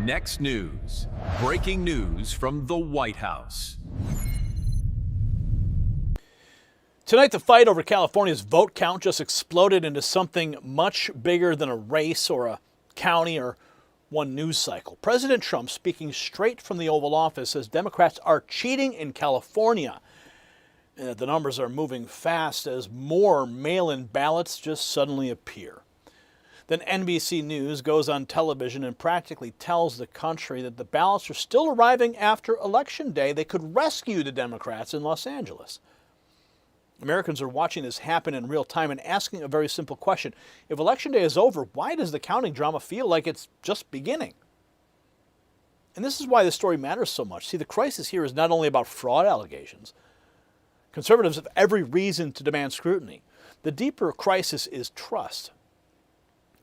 Next news. Breaking news from the White House. Tonight, the fight over California's vote count just exploded into something much bigger than a race or a county or one news cycle. President Trump, speaking straight from the Oval Office, says Democrats are cheating in California and that the numbers are moving fast as more mail-in ballots just suddenly appear. Then NBC News goes on television and practically tells the country that the ballots are still arriving after Election Day. They could rescue the Democrats in Los Angeles. Americans are watching this happen in real time and asking a very simple question. If Election Day is over, why does the counting drama feel like it's just beginning? And this is why this story matters so much. See, the crisis here is not only about fraud allegations. Conservatives have every reason to demand scrutiny. The deeper crisis is trust.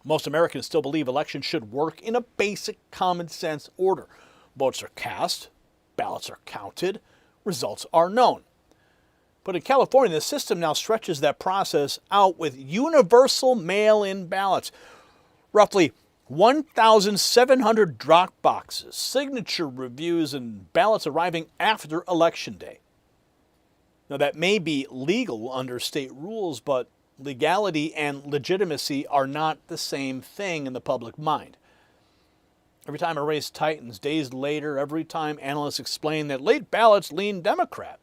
Most Americans still believe elections should work in a basic common sense order. Votes are cast, ballots are counted, results are known. But in California, the system now stretches that process out with universal mail-in ballots. Roughly 1,700 drop boxes, signature reviews, and ballots arriving after Election Day. Now, that may be legal under state rules, but legality and legitimacy are not the same thing in the public mind. Every time a race tightens, days later, every time analysts explain that late ballots lean Democrat,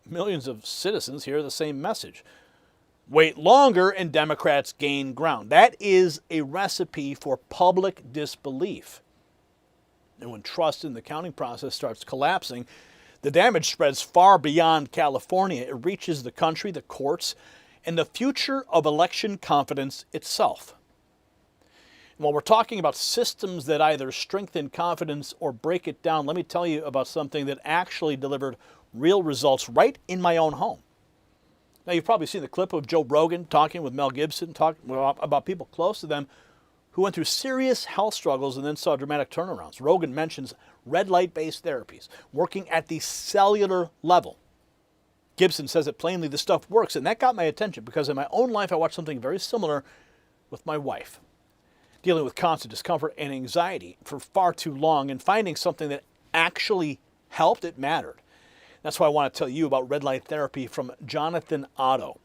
millions of citizens hear the same message. Wait longer and Democrats gain ground. That is a recipe for public disbelief. And when trust in the counting process starts collapsing, the damage spreads far beyond California. It reaches the country, the courts, and the future of election confidence itself. And while we're talking about systems that either strengthen confidence or break it down, let me tell you about something that actually delivered real results right in my own home. Now, you've probably seen the clip of Joe Rogan talking with Mel Gibson, talking about people close to them who went through serious health struggles and then saw dramatic turnarounds. Rogan mentions red light-based therapies, working at the cellular level. Gibson says it plainly, the stuff works, and that got my attention because in my own life I watched something very similar with my wife. Dealing with constant discomfort and anxiety for far too long and finding something that actually helped, it mattered. That's why I want to tell you about red light therapy from Jonathan Otto.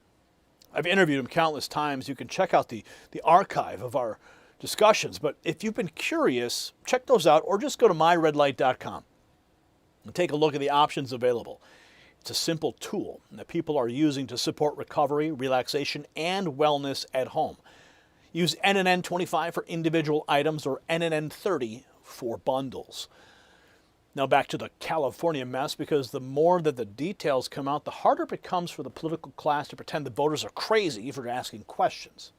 I've interviewed him countless times. You can check out the archive of our discussions, but if you've been curious, check those out or just go to myredlight.com and take a look at the options available. It's a simple tool that people are using to support recovery, relaxation, and wellness at home. Use NNN25 for individual items or NNN30 for bundles. Now back to the California mess, because the more that the details come out, the harder it becomes for the political class to pretend the voters are crazy for asking questions.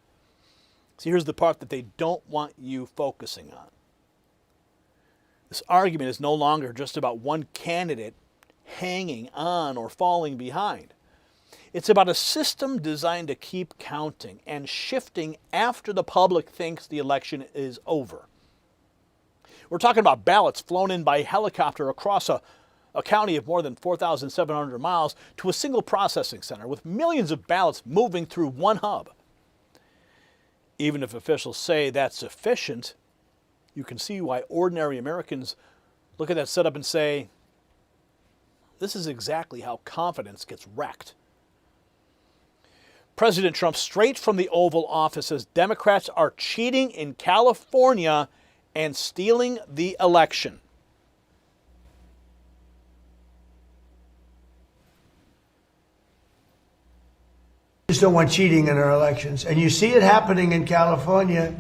See, here's the part that they don't want you focusing on. This argument is no longer just about one candidate hanging on or falling behind. It's about a system designed to keep counting and shifting after the public thinks the election is over. We're talking about ballots flown in by helicopter across a county of more than 4,700 miles to a single processing center with millions of ballots moving through one hub. Even if officials say that's sufficient, you can see why ordinary Americans look at that setup and say, this is exactly how confidence gets wrecked. President Trump, straight from the Oval Office, says Democrats are cheating in California and stealing the election. Just don't want cheating in our elections. And you see it happening in California.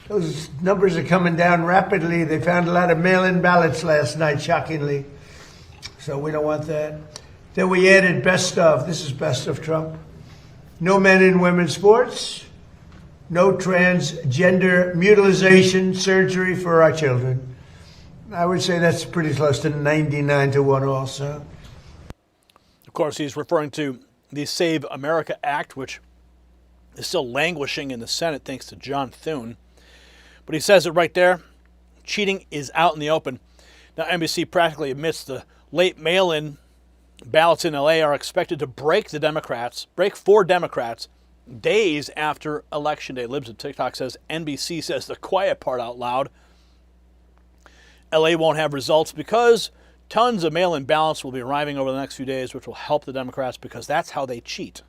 Those numbers are coming down rapidly. They found a lot of mail-in ballots last night, shockingly. So we don't want that. Then we added best of. This is best of Trump. No men in women's sports. No transgender mutilization surgery for our children. I would say that's pretty close to 99-1 also. Of course, he's referring to the Save America Act, which is still languishing in the Senate thanks to John Thune. But he says it right there. Cheating is out in the open. Now, NBC practically admits the late mail-in ballots in LA are expected to break for Democrats days after Election Day. Libs of TikTok says NBC says the quiet part out loud. LA won't have results because tons of mail-in ballots will be arriving over the next few days, which will help the Democrats because that's how they cheat.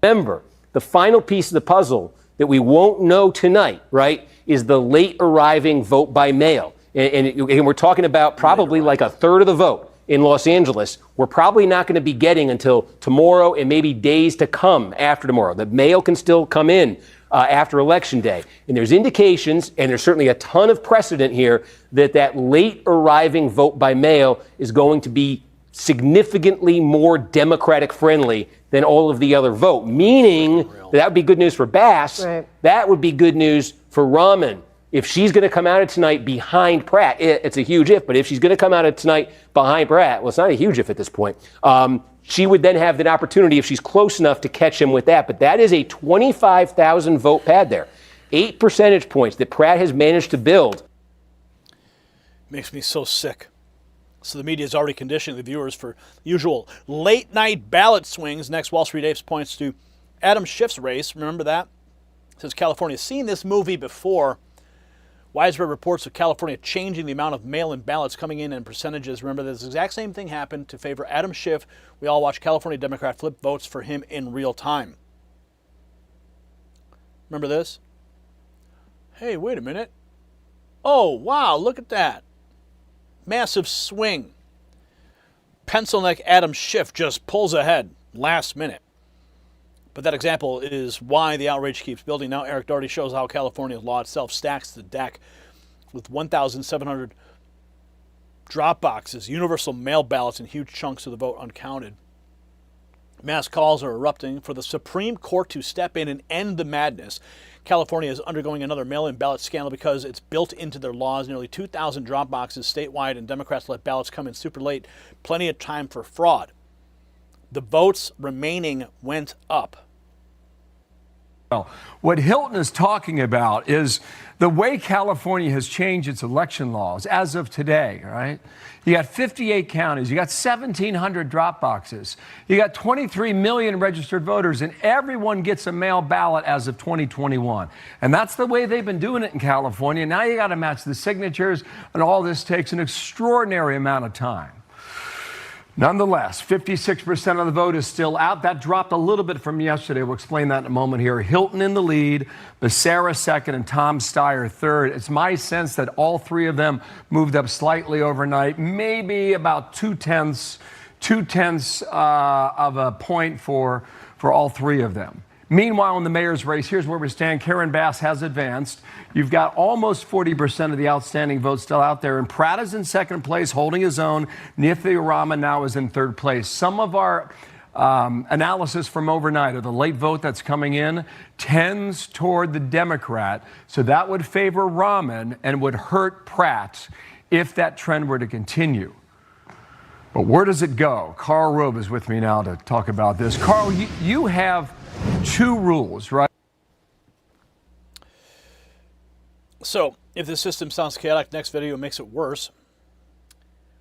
Remember, the final piece of the puzzle that we won't know tonight, right, is the late arriving vote by mail. And we're talking about probably like a third of the vote in Los Angeles. We're probably not going to be getting until tomorrow and maybe days to come after tomorrow. The mail can still come in after Election Day. And there's indications, and there's certainly a ton of precedent here, that late arriving vote by mail is going to be significantly more Democratic friendly than all of the other vote, meaning that would be good news for Bass. Right. That would be good news for Rahman. If she's going to come out of tonight behind Pratt, it's a huge if, but if she's going to come out of tonight behind Pratt, well, it's not a huge if at this point, she would then have that opportunity if she's close enough to catch him with that. But that is a 25,000 vote pad there. 8 percentage points that Pratt has managed to build. Makes me so sick. So the media is already conditioning the viewers for usual late night ballot swings. Next, Wall Street Apes points to Adam Schiff's race. Remember that? Says California's seen this movie before. Widespread reports of California changing the amount of mail-in ballots coming in and percentages. Remember, this exact same thing happened to favor Adam Schiff. We all watched California Democrat flip votes for him in real time. Remember this? Hey, wait a minute. Oh, wow, look at that. Massive swing. Pencil neck Adam Schiff just pulls ahead last minute. But that example is why the outrage keeps building. Now Eric Doherty shows how California's law itself stacks the deck with 1,700 drop boxes, universal mail ballots, and huge chunks of the vote uncounted. Mass calls are erupting for the Supreme Court to step in and end the madness. California is undergoing another mail-in ballot scandal because it's built into their laws. Nearly 2,000 drop boxes statewide, and Democrats let ballots come in super late. Plenty of time for fraud. The votes remaining went up. What Hilton is talking about is the way California has changed its election laws as of today, right? You got 58 counties, you got 1,700 drop boxes, you got 23 million registered voters, and everyone gets a mail ballot as of 2021. And that's the way they've been doing it in California. Now you got to match the signatures, and all this takes an extraordinary amount of time. Nonetheless, 56% of the vote is still out. That dropped a little bit from yesterday. We'll explain that in a moment here. Hilton in the lead, Becerra second, and Tom Steyer third. It's my sense that all three of them moved up slightly overnight, maybe about two tenths of a point for all three of them. Meanwhile, in the mayor's race, here's where we stand. Karen Bass has advanced. You've got almost 40% of the outstanding votes still out there. And Pratt is in second place, holding his own. Nithya Raman now is in third place. Some of our analysis from overnight of the late vote that's coming in tends toward the Democrat. So that would favor Raman and would hurt Pratt if that trend were to continue. But where does it go? Carl Rove is with me now to talk about this. Carl, you have two rules, right? So, if the system sounds chaotic, next video makes it worse.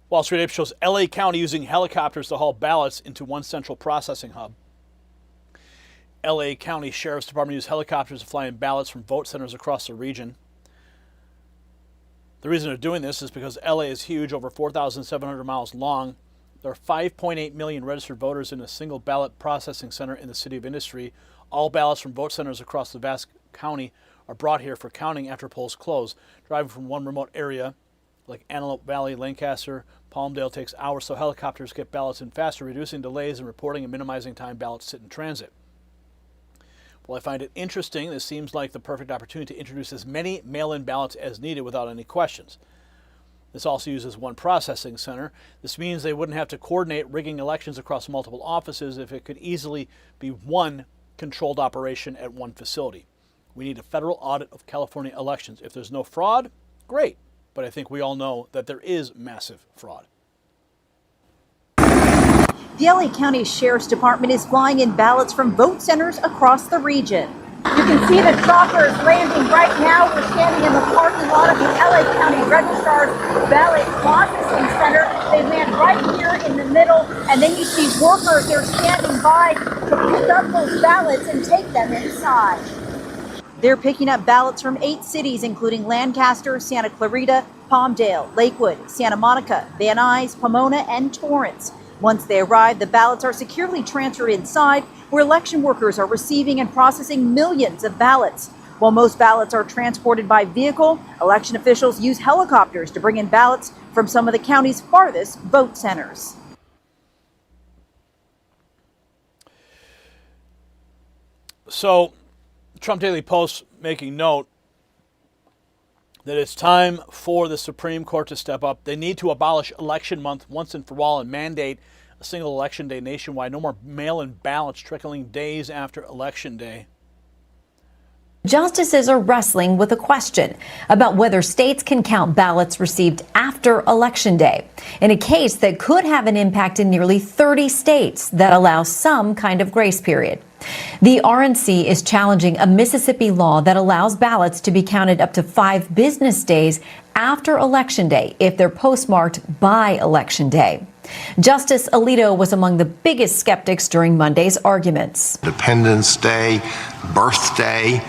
Wall Street Ape shows LA County using helicopters to haul ballots into one central processing hub. LA County Sheriff's Department used helicopters to fly in ballots from vote centers across the region. The reason they're doing this is because LA is huge, over 4,700 miles long. There are 5.8 million registered voters in a single ballot processing center in the city of Industry. All ballots from vote centers across the vast county are brought here for counting after polls close. Driving from one remote area, like Antelope Valley, Lancaster, Palmdale, takes hours, so helicopters get ballots in faster, reducing delays in reporting and minimizing time ballots sit in transit. While I find it interesting, this seems like the perfect opportunity to introduce as many mail-in ballots as needed without any questions. This also uses one processing center. This means they wouldn't have to coordinate rigging elections across multiple offices if it could easily be one controlled operation at one facility. We need a federal audit of California elections. If there's no fraud, great. But I think we all know that there is massive fraud. The LA County Sheriff's Department is flying in ballots from vote centers across the region. You can see the choppers landing right now. We're standing in the parking lot of the LA County Registrar's Ballot Processing Center. They land right here in the middle, and then you see workers, they're standing by to pick up those ballots and take them inside. They're picking up ballots from 8 cities, including Lancaster, Santa Clarita, Palmdale, Lakewood, Santa Monica, Van Nuys, Pomona, and Torrance. Once they arrive, the ballots are securely transferred inside, where election workers are receiving and processing millions of ballots. While most ballots are transported by vehicle, election officials use helicopters to bring in ballots from some of the county's farthest vote centers. So, Trump Daily Post making note that it's time for the Supreme Court to step up. They need to abolish election month once and for all and mandate a single election day nationwide. No more mail-in ballots trickling days after election day. Justices are wrestling with a question about whether states can count ballots received after Election Day in a case that could have an impact in nearly 30 states that allow some kind of grace period. The RNC is challenging a Mississippi law that allows ballots to be counted up to 5 business days after Election Day if they're postmarked by Election Day. Justice Alito was among the biggest skeptics during Monday's arguments. Independence Day, birthday,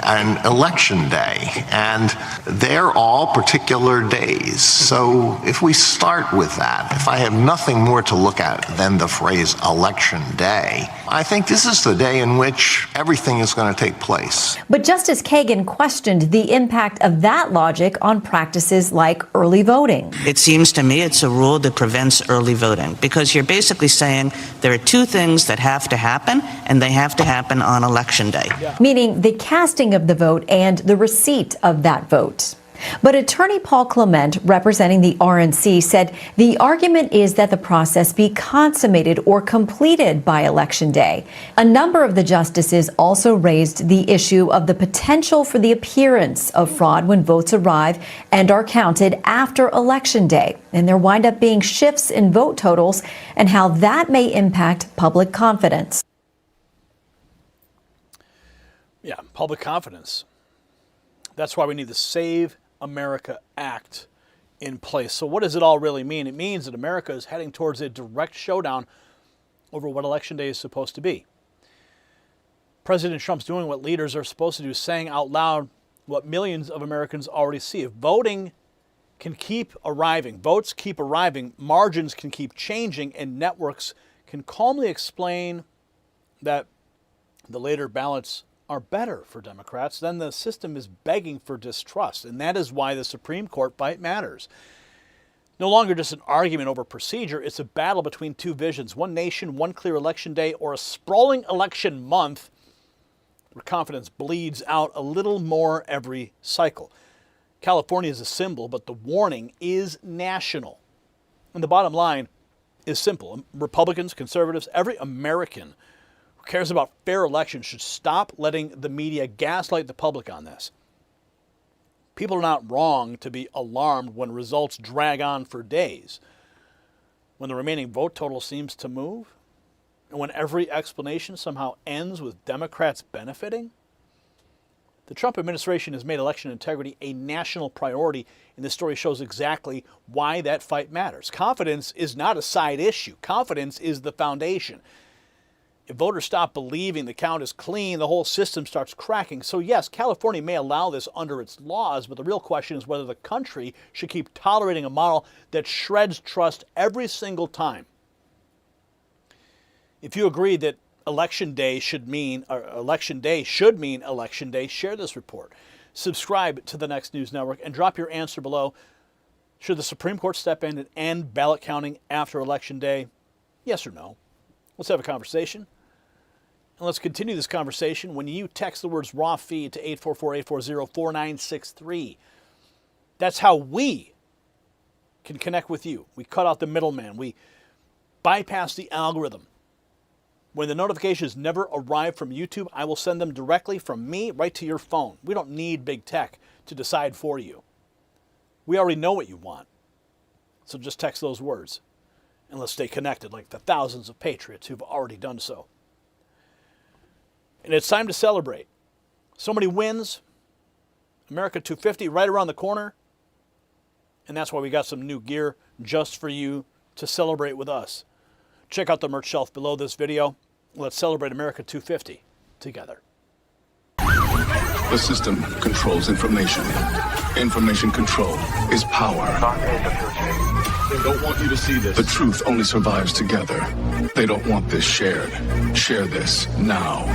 and Election Day, and they're all particular days. So if we start with that, if I have nothing more to look at than the phrase Election Day, I think this is the day in which everything is going to take place. But Justice Kagan questioned the impact of that logic on practices like early voting. It seems to me it's a rule that prevents early voting, because you're basically saying there are 2 things that have to happen, and they have to happen on Election Day. Meaning the casting of the vote and the receipt of that vote. But attorney Paul Clement, representing the RNC, said the argument is that the process be consummated or completed by Election Day. A number of the justices also raised the issue of the potential for the appearance of fraud when votes arrive and are counted after Election Day. And there wind up being shifts in vote totals and how that may impact public confidence. Yeah, public confidence. That's why we need the Save America Act in place. So what does it all really mean? It means that America is heading towards a direct showdown over what Election Day is supposed to be. President Trump's doing what leaders are supposed to do, saying out loud what millions of Americans already see. If voting can keep arriving, votes keep arriving, margins can keep changing, and networks can calmly explain that the later ballots are better for Democrats, then the system is begging for distrust. And that is why the Supreme Court fight matters. No longer just an argument over procedure, it's a battle between 2 visions. One nation, one clear election day, or a sprawling election month where confidence bleeds out a little more every cycle. California is a symbol, but the warning is national. And the bottom line is simple. Republicans, conservatives, every American who cares about fair elections should stop letting the media gaslight the public on this. People are not wrong to be alarmed when results drag on for days, when the remaining vote total seems to move, and when every explanation somehow ends with Democrats benefiting. The Trump administration has made election integrity a national priority, and this story shows exactly why that fight matters. Confidence is not a side issue. Confidence is the foundation. If voters stop believing the count is clean, the whole system starts cracking. So yes, California may allow this under its laws, but the real question is whether the country should keep tolerating a model that shreds trust every single time. If you agree that Election Day should mean Election Day, share this report. Subscribe to the Next News Network and drop your answer below. Should the Supreme Court step in and end ballot counting after Election Day? Yes or no? Let's have a conversation. And let's continue this conversation when you text the words raw feed to 844-840-4963. That's how we can connect with you. We cut out the middleman. We bypass the algorithm. When the notifications never arrive from YouTube, I will send them directly from me right to your phone. We don't need big tech to decide for you. We already know what you want. So just text those words. And let's stay connected like the thousands of patriots who've already done so. And it's time to celebrate. So many wins. America 250 right around the corner. And that's why we got some new gear just for you to celebrate with us. Check out the merch shelf below this video. Let's celebrate America 250 together. The system controls information. Information control is power. They don't want you to see this. The truth only survives together. They don't want this shared. Share this now.